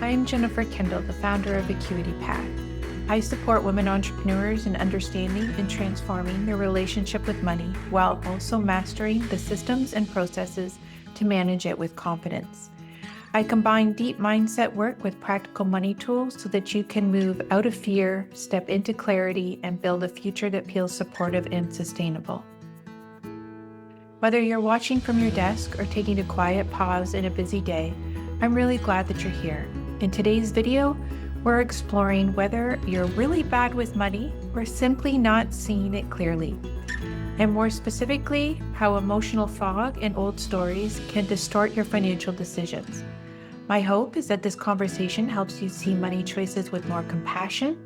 I'm Jennifer Kendall, the founder of Acuity Path. I support women entrepreneurs in understanding and transforming their relationship with money while also mastering the systems and processes to manage it with confidence. I combine deep mindset work with practical money tools so that you can move out of fear, step into clarity, and build a future that feels supportive and sustainable. Whether you're watching from your desk or taking a quiet pause in a busy day, I'm really glad that you're here. In today's video, we're exploring whether you're really bad with money or simply not seeing it clearly. And more specifically, how emotional fog and old stories can distort your financial decisions. My hope is that this conversation helps you see money choices with more compassion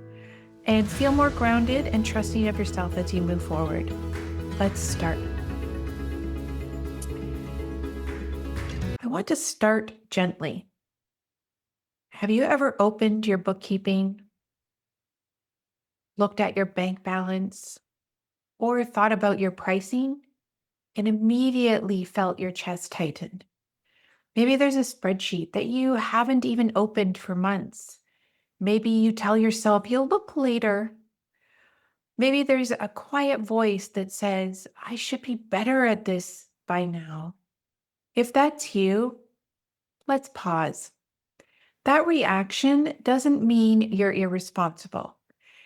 and feel more grounded and trusting of yourself as you move forward. Let's start. I want to start gently. Have you ever opened your bookkeeping, looked at your bank balance, or thought about your pricing and immediately felt your chest tighten? Maybe there's a spreadsheet that you haven't even opened for months. Maybe you tell yourself you'll look later. Maybe there's a quiet voice that says, I should be better at this by now. If that's you, let's pause. That reaction doesn't mean you're irresponsible.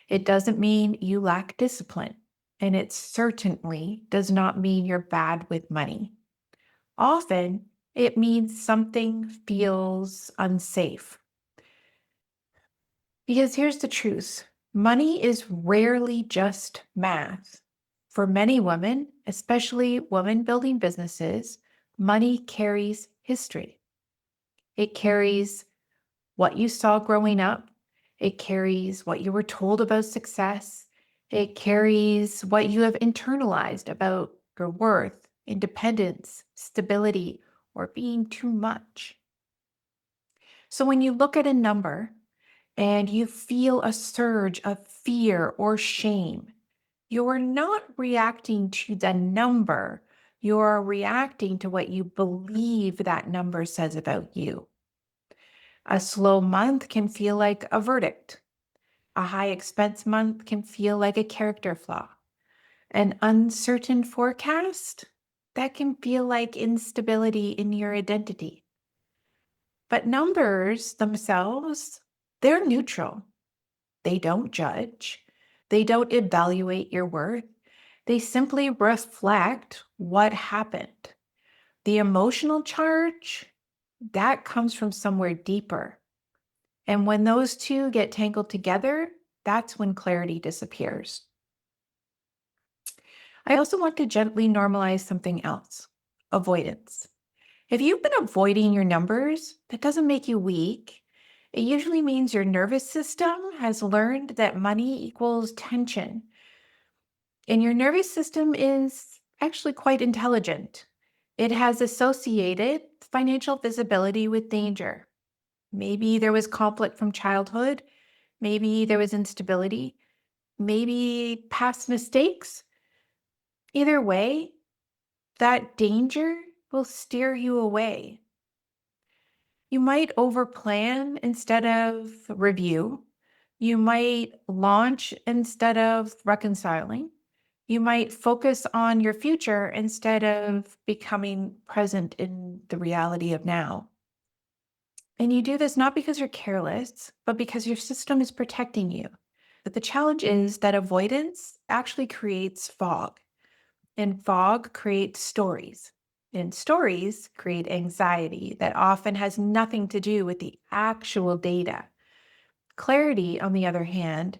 It doesn't mean you lack discipline. And it certainly does not mean you're bad with money. Often, it means something feels unsafe. Because here's the truth. Money is rarely just math. For many women, especially women building businesses, money carries history. It carries what you saw growing up. It carries what you were told about success. It carries what you have internalized about your worth, independence, stability, or being too much. So when you look at a number and you feel a surge of fear or shame, you're not reacting to the number. You're reacting to what you believe that number says about you. A slow month can feel like a verdict. A high expense month can feel like a character flaw. An uncertain forecast, that can feel like instability in your identity. But numbers themselves, they're neutral. They don't judge. They don't evaluate your worth. They simply reflect what happened. The emotional charge, that comes from somewhere deeper. And when those two get tangled together, that's when clarity disappears. I also want to gently normalize something else, avoidance. If you've been avoiding your numbers, that doesn't make you weak. It usually means your nervous system has learned that money equals tension. And your nervous system is actually quite intelligent. It has associated financial visibility with danger. Maybe there was conflict from childhood. Maybe there was instability. Maybe past mistakes. Either way, that danger will steer you away. You might overplan instead of review. You might launch instead of reconciling. You might focus on your future instead of becoming present in the reality of now. And you do this not because you're careless, but because your system is protecting you. But the challenge is that avoidance actually creates fog, and fog creates stories. And stories create anxiety that often has nothing to do with the actual data. Clarity, on the other hand,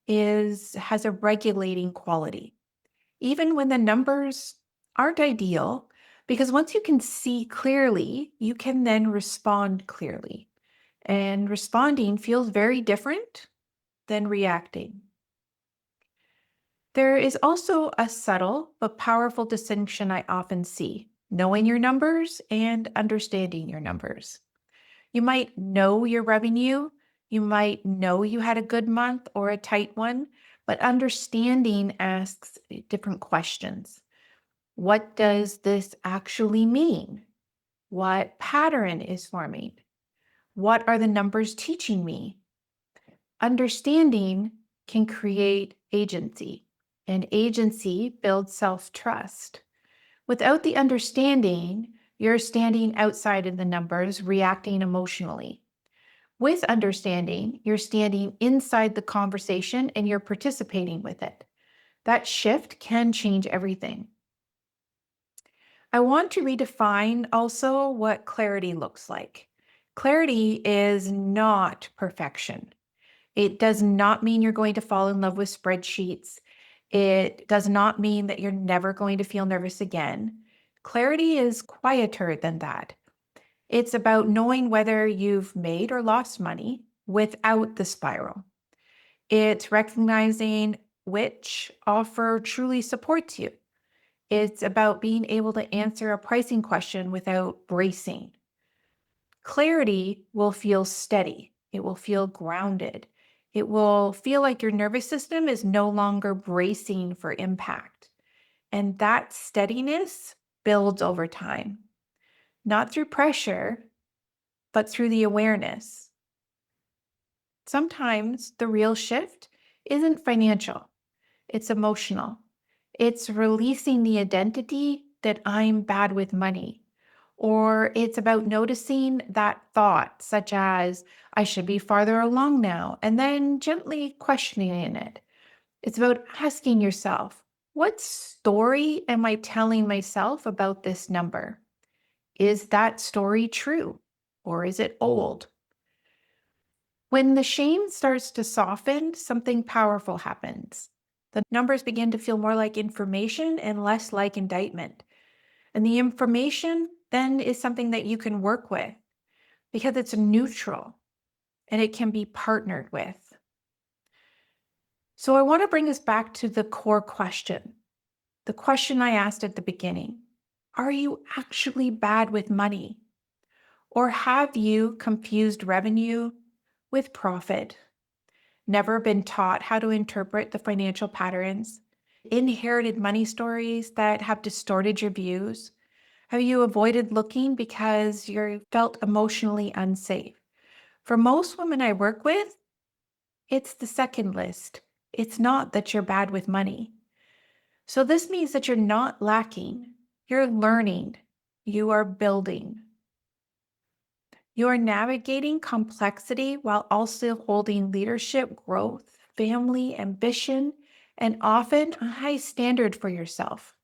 has a regulating quality, even when the numbers aren't ideal, because once you can see clearly, you can then respond clearly. And responding feels very different than reacting. There is also a subtle but powerful distinction I often see: knowing your numbers and understanding your numbers. You might know your revenue, you might know you had a good month or a tight one, but understanding asks different questions. What does this actually mean? What pattern is forming? What are the numbers teaching me? Understanding can create agency, and agency builds self trust. Without the understanding, you're standing outside of the numbers, reacting emotionally. With understanding, you're standing inside the conversation and you're participating with it. That shift can change everything. I want to redefine also what clarity looks like. Clarity is not perfection. It does not mean you're going to fall in love with spreadsheets. It does not mean that you're never going to feel nervous again. Clarity is quieter than that. It's about knowing whether you've made or lost money without the spiral. It's recognizing which offer truly supports you. It's about being able to answer a pricing question without bracing. Clarity will feel steady. It will feel grounded. It will feel like your nervous system is no longer bracing for impact. And that steadiness builds over time, not through pressure, but through the awareness. Sometimes the real shift isn't financial, it's emotional. It's releasing the identity that I'm bad with money. Or it's about noticing that thought, such as, I should be farther along now, and then gently questioning it. It's about asking yourself, what story am I telling myself about this number? Is that story true? Or is it old? When the shame starts to soften, something powerful happens. The numbers begin to feel more like information and less like indictment. And the information then is something that you can work with because it's neutral and it can be partnered with. So I want to bring us back to the core question, the question I asked at the beginning. Are you actually bad with money? Or have you confused revenue with profit? Never been taught how to interpret the financial patterns? Inherited money stories that have distorted your views? Have you avoided looking because you felt emotionally unsafe? For most women I work with, it's the second list. It's not that you're bad with money. So this means that you're not lacking. You're learning. You are building. You are navigating complexity while also holding leadership, growth, family, ambition, and often a high standard for yourself.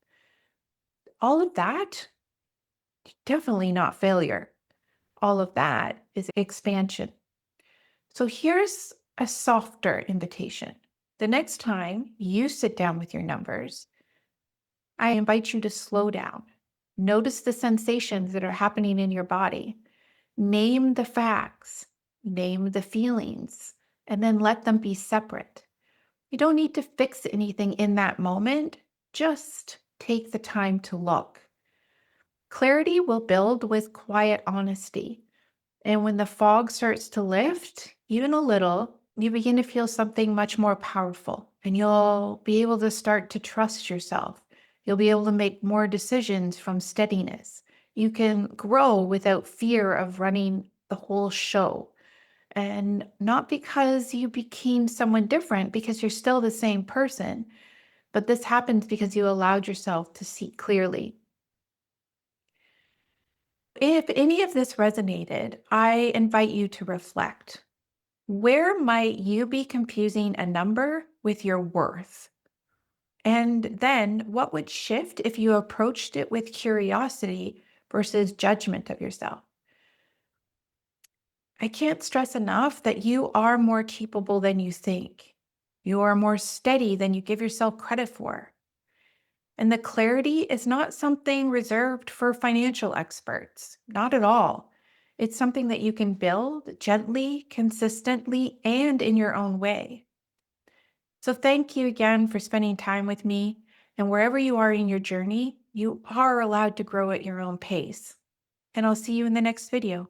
All of that, definitely not failure. All of that is expansion. So here's a softer invitation. The next time you sit down with your numbers, I invite you to slow down. Notice the sensations that are happening in your body. Name the facts, name the feelings, and then let them be separate. You don't need to fix anything in that moment. Just take the time to look. Clarity will build with quiet honesty. And when the fog starts to lift, even a little, you begin to feel something much more powerful, and you'll be able to start to trust yourself. You'll be able to make more decisions from steadiness. You can grow without fear of running the whole show. And not because you became someone different, because you're still the same person, but this happens because you allowed yourself to see clearly. If any of this resonated, I invite you to reflect. Where might you be confusing a number with your worth? And then what would shift if you approached it with curiosity versus judgment of yourself? I can't stress enough that you are more capable than you think. You are more steady than you give yourself credit for. And the clarity is not something reserved for financial experts, not at all. It's something that you can build gently, consistently, and in your own way. So thank you again for spending time with me. And wherever you are in your journey, you are allowed to grow at your own pace. And I'll see you in the next video.